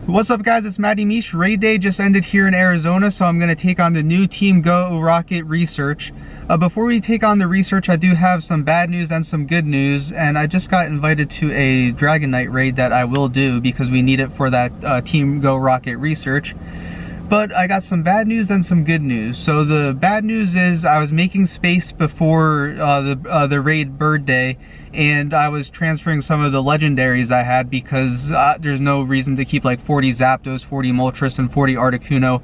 What's up guys, it's Matty Meesh. Raid day just ended here in Arizona, so I'm going to take on the new Team Go Rocket research. Before we take on the research, I do have some bad news and some good news, and I just got invited to a Dragon Knight raid that I will do because we need it for that Team Go Rocket research. But I got some bad news and some good news. So the bad news is I was making space before the raid bird day, and I was transferring some of the legendaries I had because there's no reason to keep like 40 Zapdos, 40 Moltres, and 40 Articuno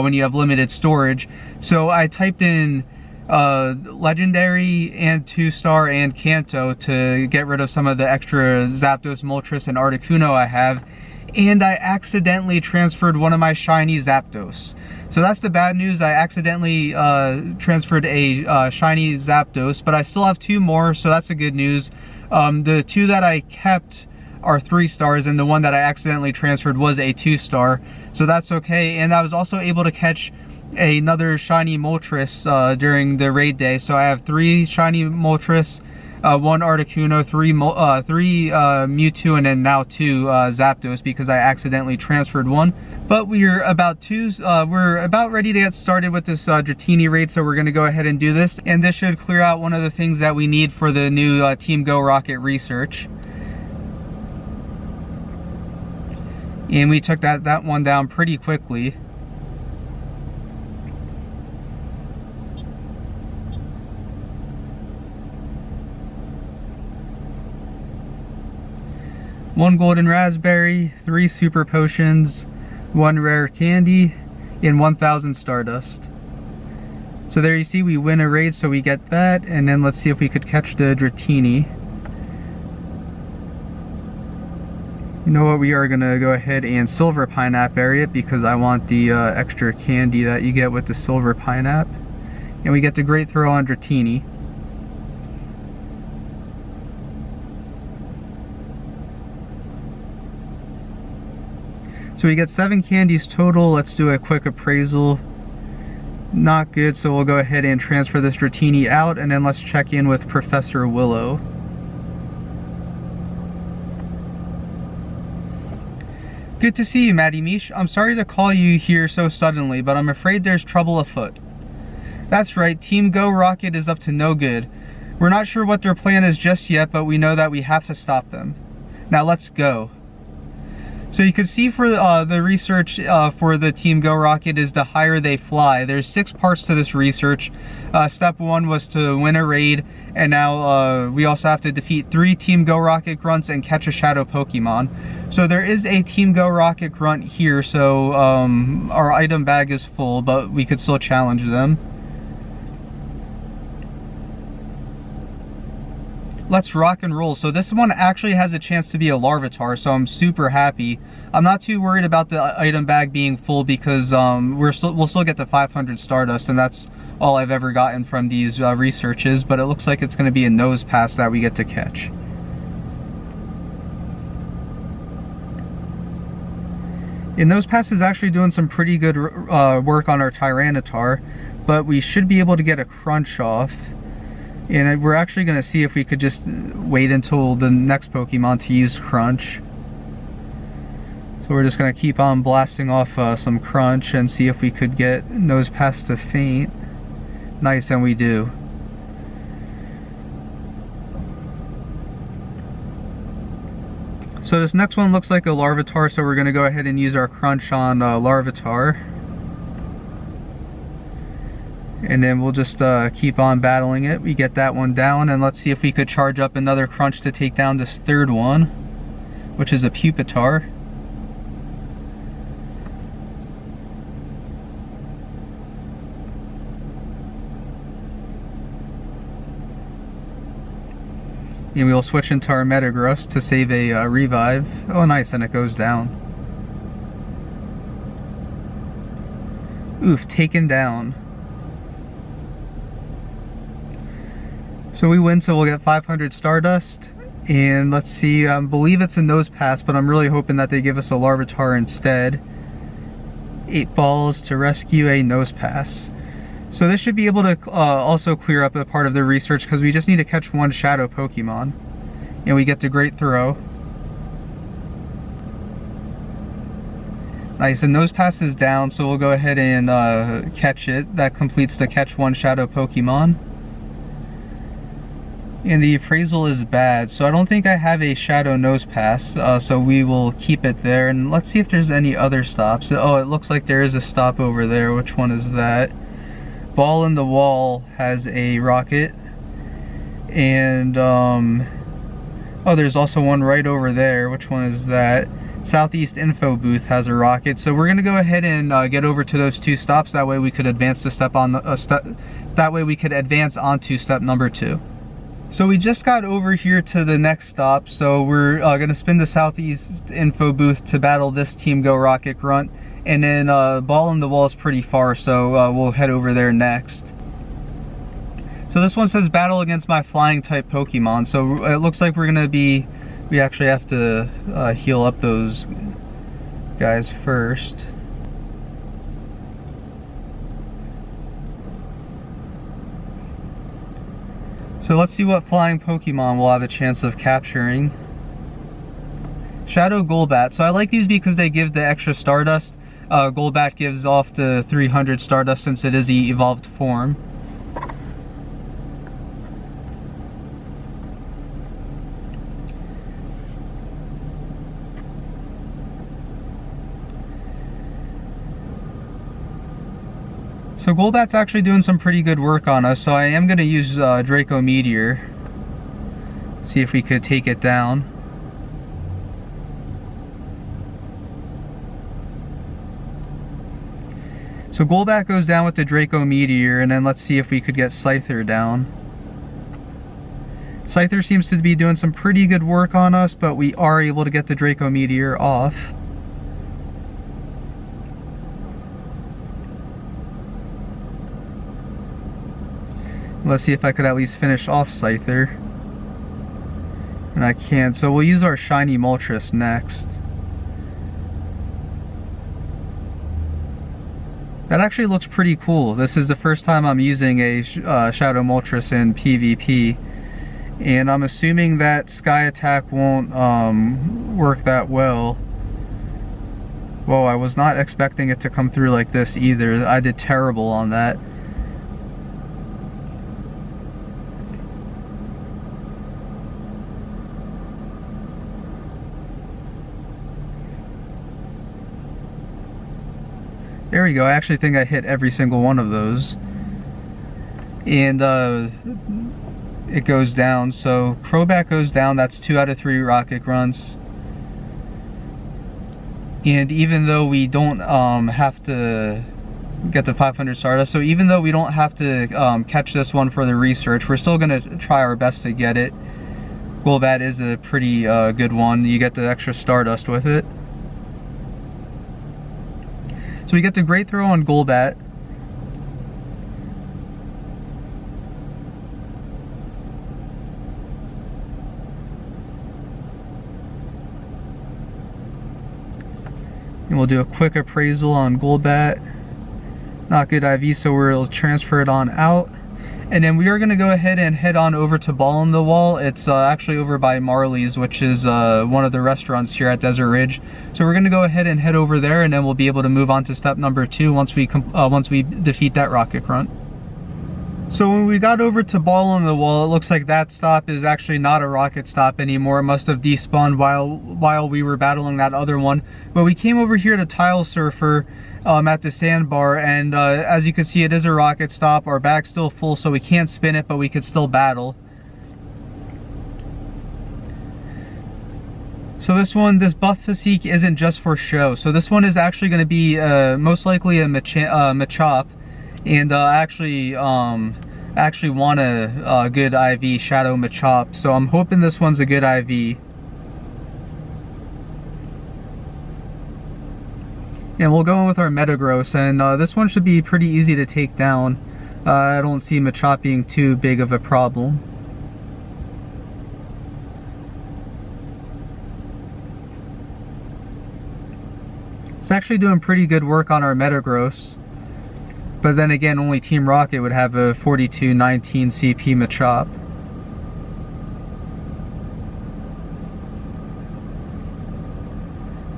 when you have limited storage. So I typed in legendary and 2-star and Kanto to get rid of some of the extra Zapdos, Moltres, and Articuno I have. And I accidentally transferred one of my shiny Zapdos. So that's the bad news. I accidentally transferred a shiny Zapdos, but I still have 2 more, so that's the good news. The 2 that I kept are 3 stars, and the one that I accidentally transferred was a 2-star, so that's okay. And I was also able to catch another shiny Moltres during the raid day, so I have 3 shiny Moltres, 1 Articuno, 3 Mewtwo, and then now 2 Zapdos because I accidentally transferred 1. But we're about ready to get started with this Dratini raid, so we're going to go ahead and do this. And this should clear out one of the things that we need for the new Team Go Rocket research. And we took that one down pretty quickly. One golden raspberry, 3 super potions, 1 rare candy, and 1,000 stardust. So there you see we win a raid, so we get that, and then let's see if we could catch the Dratini. You know what, we are going to go ahead and silver pineapple area it because I want the extra candy that you get with the silver pineapple. And we get the great throw on Dratini. So we get 7 candies total. Let's do a quick appraisal. Not good, so we'll go ahead and transfer this Dratini out, and then let's check in with Professor Willow. Good to see you, Matty Meesh. I'm sorry to call you here so suddenly, but I'm afraid there's trouble afoot. That's right, Team Go Rocket is up to no good. We're not sure what their plan is just yet, but we know that we have to stop them. Now let's go. So you can see for the research for the Team Go Rocket is the higher they fly. There's 6 parts to this research. Step 1 was to win a raid, and now we also have to defeat 3 Team Go Rocket Grunts and catch a shadow Pokemon. So there is a Team Go Rocket Grunt here, so our item bag is full, but we could still challenge them. Let's rock and roll. So this one actually has a chance to be a Larvitar, so I'm super happy. I'm not too worried about the item bag being full because we'll still get the 500 Stardust, and that's all I've ever gotten from these researches, but it looks like it's going to be a nose pass that we get to catch. And nose pass is actually doing some pretty good work on our Tyranitar, but we should be able to get a crunch off. And we're actually going to see if we could just wait until the next Pokemon to use Crunch. So we're just going to keep on blasting off some Crunch and see if we could get Nose Pass to faint. Nice, and we do. So this next one looks like a Larvitar, so we're going to go ahead and use our Crunch on Larvitar. And then we'll just keep on battling it. We get that one down, and let's see if we could charge up another Crunch to take down this 3rd one, which is a Pupitar. And we'll switch into our Metagross to save a revive. Oh nice, and it goes down. Oof, taken down. So we win, so we'll get 500 Stardust, and let's see, I believe it's a Nose Pass, but I'm really hoping that they give us a Larvitar instead. 8 balls to rescue a Nose Pass. So this should be able to also clear up a part of the research because we just need to catch 1 shadow Pokemon. And we get the Great Throw. Nice, and Nose Pass is down, so we'll go ahead and catch it. That completes the catch one shadow Pokemon. And the appraisal is bad, so I don't think I have a shadow Nose Pass, so we will keep it there. And let's see if there's any other stops. Oh, it looks like there is a stop over there. Which one is that? Ball in the Wall has a rocket. And, oh, there's also one right over there. Which one is that? Southeast Info Booth has a rocket. So we're gonna go ahead and get over to those two stops. That way we could advance the step on the that way we could advance onto step number 2. So we just got over here to the next stop. So we're gonna spin the Southeast Info Booth to battle this Team Go Rocket Grunt, and then Ball in the Wall is pretty far, so we'll head over there next. So this one says battle against my flying type Pokemon. So it looks like we're gonna be. We actually have to heal up those guys first. So let's see what flying Pokemon we'll have a chance of capturing. Shadow Golbat. So I like these because they give the extra Stardust. Golbat gives off the 300 Stardust since it is the evolved form. So Golbat's actually doing some pretty good work on us, so I am going to use Draco Meteor. See if we could take it down. So Golbat goes down with the Draco Meteor, and then let's see if we could get Scyther down. Scyther seems to be doing some pretty good work on us, but we are able to get the Draco Meteor off. Let's see if I could at least finish off Scyther. And I can't, so we'll use our shiny Moltres next. That actually looks pretty cool. This is the first time I'm using a Shadow Moltres in PvP. And I'm assuming that Sky Attack won't work that well. Whoa, I was not expecting it to come through like this either. I did terrible on that. There we go. I actually think I hit every single one of those. And it goes down. So Crobat goes down. That's 2 out of 3 Rocket Grunts. And even though we don't have to get the 500 Stardust, so even though we don't have to catch this one for the research, we're still going to try our best to get it. Golbat is a pretty good one. You get the extra Stardust with it. So we get the Great Throw on Golbat. And we'll do a quick appraisal on Golbat. Not good IV, so we'll transfer it on out. And then we are going to go ahead and head on over to Ball in the Wall. It's actually over by Marley's, which is one of the restaurants here at Desert Ridge. So we're going to go ahead and head over there, and then we'll be able to move on to step number 2 once we defeat that Rocket Grunt. So when we got over to Ball in the Wall, it looks like that stop is actually not a rocket stop anymore. It must have despawned while we were battling that other one. But we came over here to Tile Surfer at the sandbar, and as you can see, it is a rocket stop. Our bag's still full, so we can't spin it, but we could still battle. So this buff physique isn't just for show. So this one is actually going to be most likely a Machop, and actually want a good IV Shadow Machop. So I'm hoping this one's a good IV. And we'll go in with our Metagross, and this one should be pretty easy to take down. I don't see Machop being too big of a problem. It's actually doing pretty good work on our Metagross. But then again, only Team Rocket would have a 42-19 CP Machop.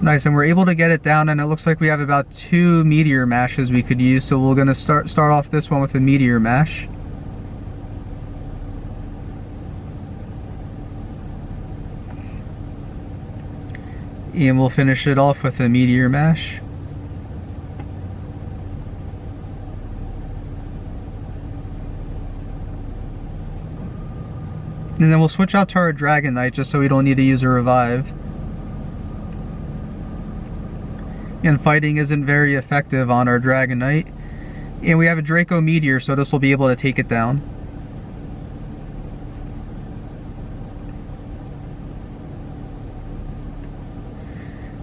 Nice, and we're able to get it down, and it looks like we have about 2 meteor mashes we could use, so we're gonna start off this one with a meteor mash. And we'll finish it off with a meteor mash. And then we'll switch out to our Dragonite just so we don't need to use a revive. And fighting isn't very effective on our Dragonite. And we have a Draco Meteor, so this will be able to take it down.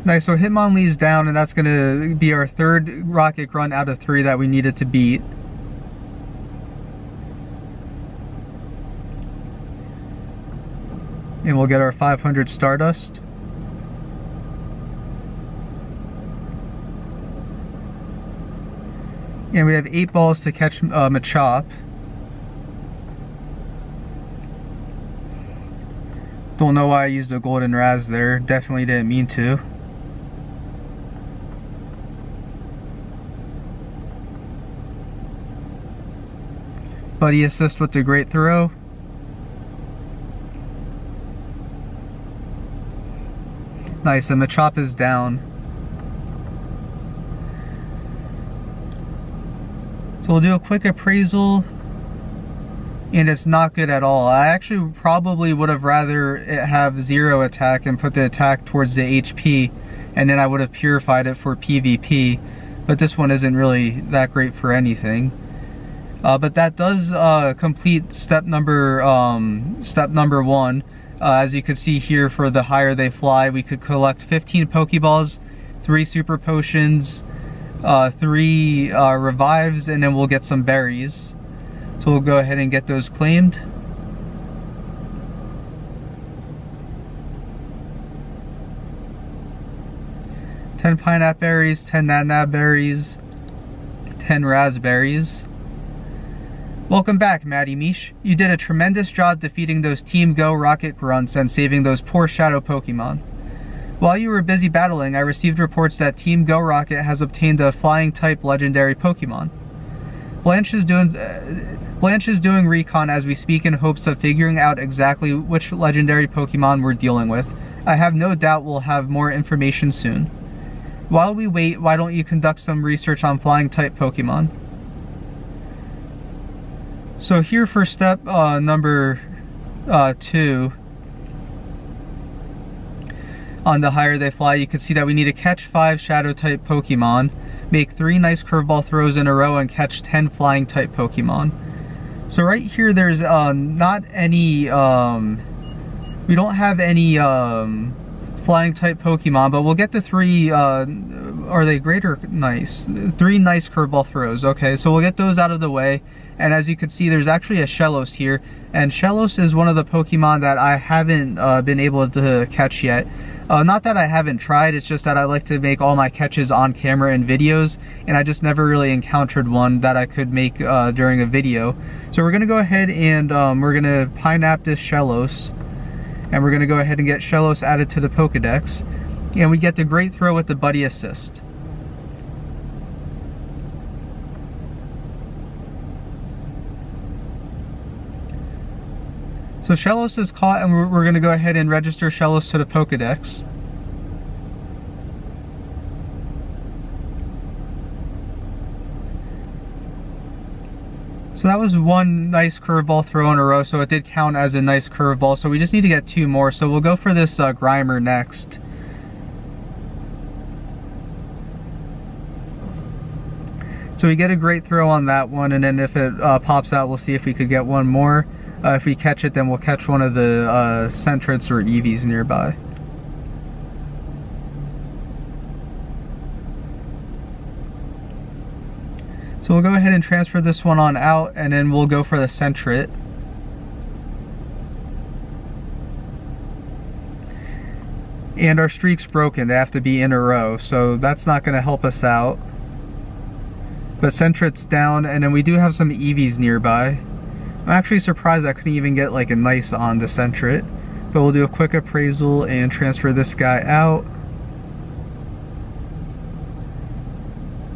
Nice, so Hitmonlee's down, and that's going to be our 3rd Rocket Grunt out of 3 that we needed to beat. And we'll get our 500 Stardust. And we have 8 balls to catch Machop. Don't know why I used a Golden Raz there. Definitely didn't mean to. Buddy assist with the great throw. Nice, and Machop is down. So we'll do a quick appraisal, and it's not good at all. I actually probably would have rather it have 0 attack and put the attack towards the HP, and then I would have purified it for PvP, but this one isn't really that great for anything. But that does complete step number 1. As you can see here, for the higher they fly, we could collect 15 Pokeballs, 3 Super Potions, 3 revives, and then we'll get some berries. So we'll go ahead and get those claimed. Ten pineapple berries, 10 nanab berries, 10 raspberries. Welcome back, Matty Meesh. You did a tremendous job defeating those Team GO Rocket Grunts and saving those poor shadow Pokemon. While you were busy battling, I received reports that Team GO Rocket has obtained a flying-type legendary Pokemon. Blanche is doing recon as we speak in hopes of figuring out exactly which legendary Pokemon we're dealing with. I have no doubt we'll have more information soon. While we wait, why don't you conduct some research on flying-type Pokemon? So here for step number 2, on the higher they fly, you can see that we need to catch 5 shadow type Pokemon, make 3 nice curveball throws in a row, and catch 10 flying type Pokemon. So right here there's not any, we don't have any flying type Pokemon, but we'll get the 3, are they great or nice? 3 nice curveball throws. Okay, so we'll get those out of the way. And as you can see, there's actually a Shellos here, and Shellos is one of the Pokemon that I haven't been able to catch yet. Not that I haven't tried, it's just that I like to make all my catches on camera in videos, and I just never really encountered one that I could make during a video. So we're going to go ahead and we're going to Pineapple this Shellos, and we're going to go ahead and get Shellos added to the Pokedex, and we get the great throw with the Buddy Assist. So Shellos is caught, and we're going to go ahead and register Shellos to the Pokedex. So that was 1 nice curveball throw in a row, so it did count as a nice curveball. So we just need to get 2 more, so we'll go for this Grimer next. So we get a great throw on that one, and then if it pops out, we'll see if we could get 1 more. If we catch it, then we'll catch one of the Sentrets or Eevees nearby. So we'll go ahead and transfer this one on out, and then we'll go for the Sentret. And our streak's broken, they have to be in a row, so that's not going to help us out. But Sentret's down, and then we do have some Eevees nearby. I'm actually surprised I couldn't even get like a nice on the Sentret. But we'll do a quick appraisal and transfer this guy out.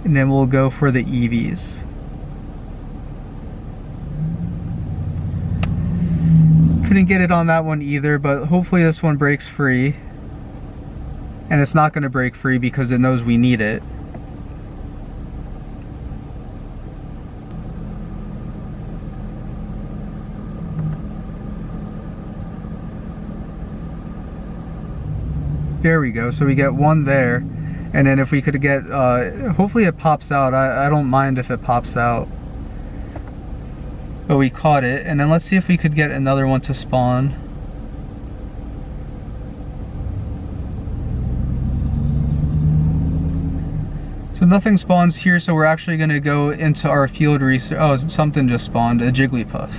And then we'll go for the EVs. Couldn't get it on that one either, but hopefully this one breaks free. And it's not going to break free because it knows we need it. There we go, so we get one there. And then if we could get, hopefully it pops out. I don't mind if it pops out. But we caught it, and then let's see if we could get another one to spawn. So nothing spawns here, so we're actually going to go into our field research. Oh, something just spawned, a Jigglypuff.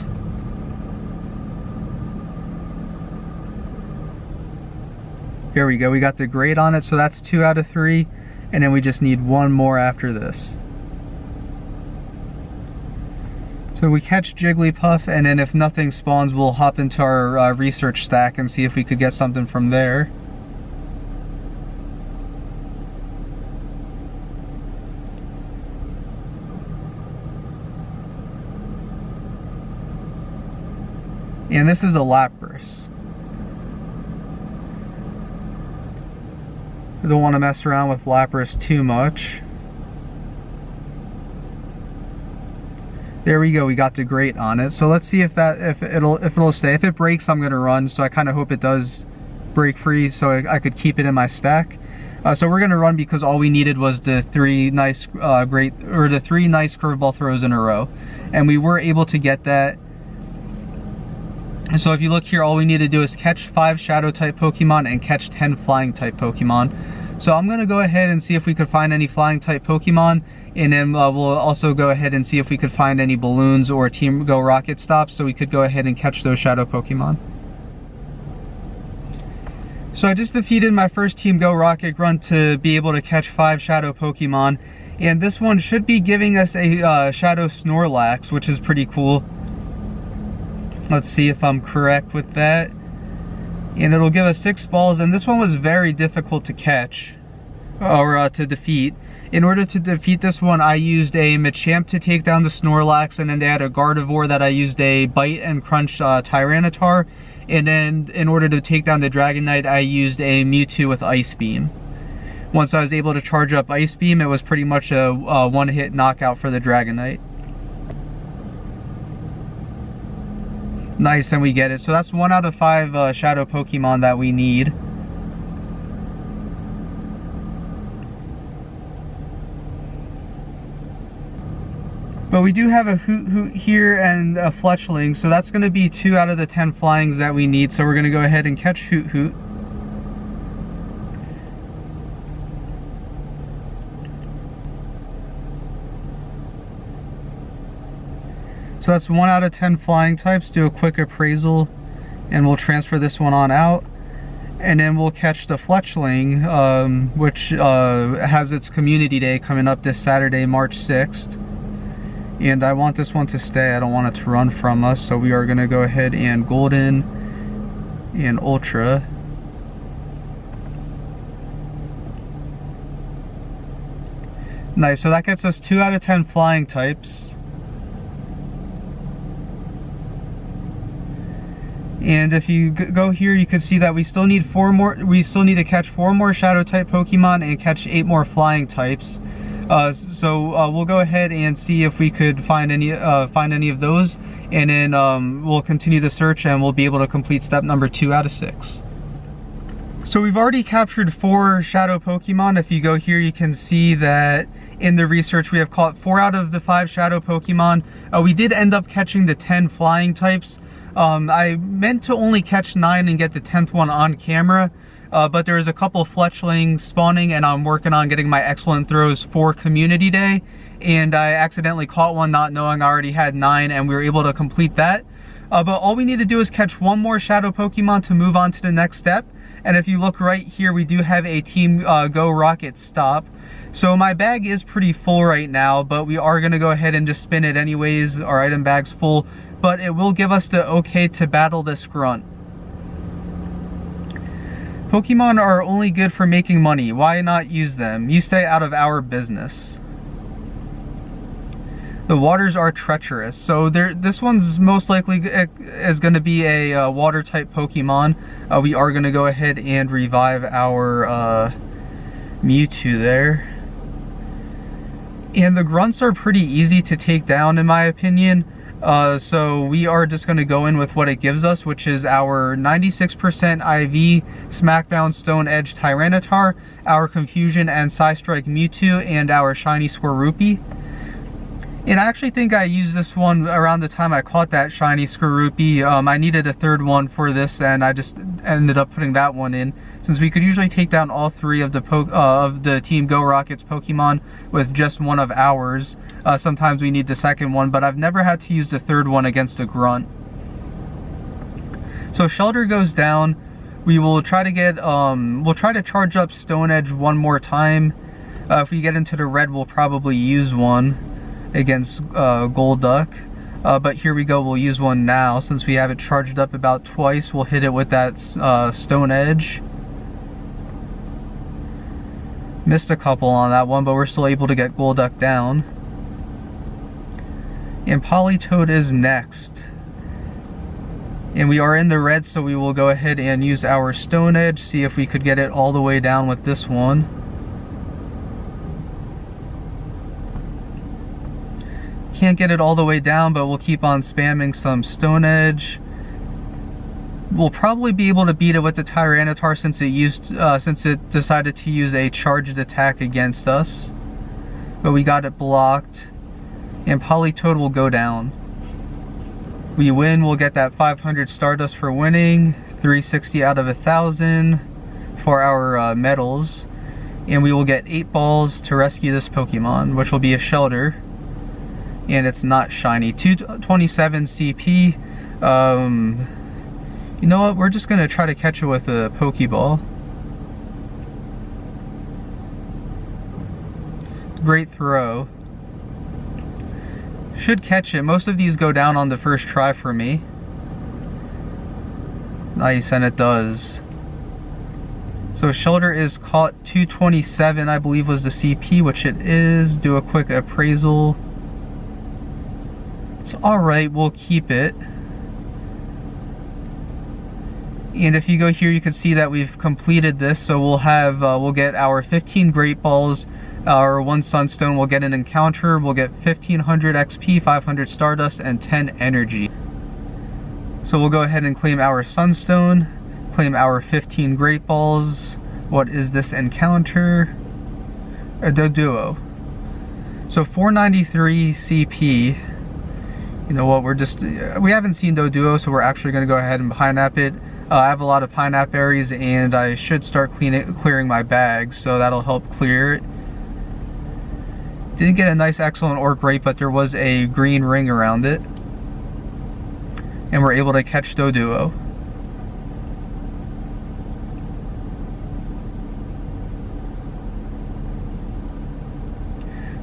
Here we go, we got the grade on it, so that's 2 out of 3, and then we just need one more after this. So we catch Jigglypuff, and then if nothing spawns, we'll hop into our research stack and see if we could get something from there. And this is a Lapras. I don't want to mess around with Lapras too much. There we go, we got the grate on it. So let's see if it'll stay. If it breaks, I'm gonna run. So I kind of hope it does break free, so I could keep it in my stack. So we're gonna run because all we needed was the three nice curveball throws in a row, and we were able to get that. So if you look here, all we need to do is catch 5 shadow type Pokemon and catch 10 flying type Pokemon. So I'm gonna go ahead and see if we could find any flying type Pokemon, and then we'll also go ahead and see if we could find any balloons or Team Go Rocket stops, so we could go ahead and catch those shadow Pokemon. So I just defeated my first Team Go Rocket Grunt to be able to catch 5 shadow Pokemon, and this one should be giving us a shadow Snorlax, which is pretty cool. Let's see if I'm correct with that. And it'll give us 6 balls, and this one was very difficult to catch, or to defeat. In order to defeat this one, I used a Machamp to take down the Snorlax, and then they had a Gardevoir that I used a Bite and Crunch Tyranitar. And then in order to take down the Dragonite, I used a Mewtwo with Ice Beam. Once I was able to charge up Ice Beam, it was pretty much a one-hit knockout for the Dragonite. Nice, and we get it. So that's 1 out of 5 shadow Pokemon that we need. But we do have a Hoot here and a Fletchling, so that's going to be 2 out of the 10 flyings that we need. So we're going to go ahead and catch Hoot. So that's 1 out of 10 flying types. Do a quick appraisal, and we'll transfer this one on out. And then we'll catch the Fletchling, which has its community day coming up this Saturday, March 6th. And I want this one to stay. I don't want it to run from us. So we are going to go ahead and Golden and Ultra. Nice, so that gets us 2 out of 10 flying types. And if you go here, you can see that we still need 4 more. We still need to catch 4 more shadow type Pokemon and catch 8 more flying types. So we'll go ahead and see if we could find any of those, and then we'll continue the search, and we'll be able to complete step number 2 out of 6. So we've already captured 4 shadow Pokemon. If you go here, you can see that in the research we have caught 4 out of the 5 shadow Pokemon. We did end up catching the 10 flying types. I meant to only catch 9 and get the 10th one on camera, but there was a couple Fletchlings spawning, and I'm working on getting my excellent throws for Community Day, and I accidentally caught one not knowing I already had 9, and we were able to complete that. But all we need to do is catch 1 more shadow Pokemon to move on to the next step. And if you look right here, we do have a Team Go Rocket stop. So my bag is pretty full right now, but we are going to go ahead and just spin it anyways. Our item bag's full, but it will give us the okay to battle this grunt. Pokemon are only good for making money. Why not use them? You stay out of our business. The waters are treacherous, so this one's most likely is going to be a water type Pokemon. We are going to go ahead and revive our Mewtwo there. And the grunts are pretty easy to take down in my opinion. So we are just going to go in with what it gives us, which is our 96% IV Smackdown Stone Edge Tyranitar, our Confusion and Psystrike Mewtwo, and our Shiny Squirrupy. And I actually think I used this one around the time I caught that Shiny Squirrupy. I needed a third one for this, and I just ended up putting that one in, since we could usually take down all three of the Team Go Rocket's Pokemon with just one of ours. Sometimes we need the second one, but I've never had to use the third one against a grunt. So Shelter goes down. We will try to get we'll try to charge up Stone Edge one more time. If we get into the red, we'll probably use one against Golduck. But here we go, we'll use one now since we have it charged up about twice. We'll hit it with that Stone Edge. Missed a couple on that one, but we're still able to get Golduck down. And Politoed is next. And we are in the red, so we will go ahead and use our Stone Edge, see if we could get it all the way down with this one. Can't get it all the way down, but we'll keep on spamming some Stone Edge. We'll probably be able to beat it with the Tyranitar since it decided to use a charged attack against us. But we got it blocked, and Politoed will go down. We win, we'll get that 500 Stardust for winning, 360 out of 1,000 for our medals, and we will get 8 balls to rescue this Pokemon, which will be a Shelter. And it's not shiny. 227 CP. You know what? We're just gonna try to catch it with a Pokeball. Great throw. Should catch it. Most of these go down on the first try for me. Nice, and it does. So Shelter is caught. 227, I believe, was the CP, which it is. Do a quick appraisal. It's alright, we'll keep it. And if you go here, you can see that we've completed this. So we'll have, we'll get our 15 Great Balls, our 1 Sunstone, we'll get an encounter, we'll get 1500 XP, 500 Stardust, and 10 Energy. So we'll go ahead and claim our Sunstone, claim our 15 Great Balls. What is this encounter? A Doduo. So 493 CP. You know what, we haven't seen Doduo, so we're actually going to go ahead and Pineapple it. I have a lot of Pineapple berries, and I should start clearing my bags, so that'll help clear it. Didn't get a nice excellent or great, but there was a green ring around it. And we're able to catch Doduo.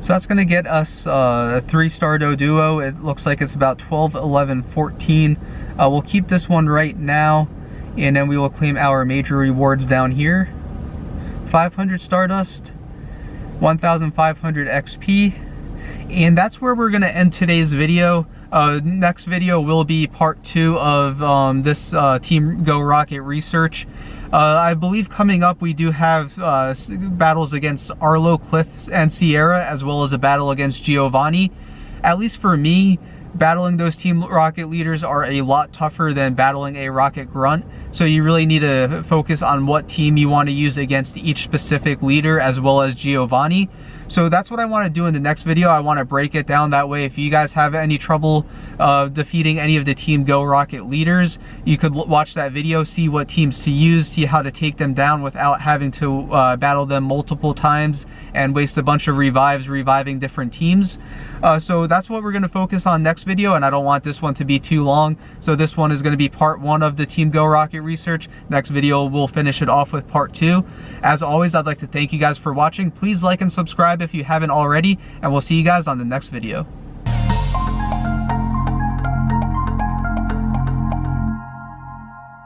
So that's going to get us a 3-star Doduo. It looks like it's about 12, 11, 14. We'll keep this one right now, and then we will claim our major rewards down here. 500 Stardust, 1,500 XP, and that's where we're going to end today's video. Next video will be part 2 of this Team Go Rocket research. I believe coming up we do have battles against Arlo, Cliff, and Sierra, as well as a battle against Giovanni. At least for me, battling those Team Rocket leaders are a lot tougher than battling a Rocket Grunt. So you really need to focus on what team you want to use against each specific leader, as well as Giovanni. So that's what I want to do in the next video. I want to break it down that way. If you guys have any trouble defeating any of the Team Go Rocket leaders, you could watch that video, see what teams to use, see how to take them down without having to battle them multiple times and waste a bunch of revives reviving different teams. So that's what we're going to focus on next video, and I don't want this one to be too long. So this one is going to be part 1 of the Team Go Rocket research. Next video we'll finish it off with part 2. As always, I'd like to thank you guys for watching. Please like and subscribe if you haven't already, and we'll see you guys on the next video.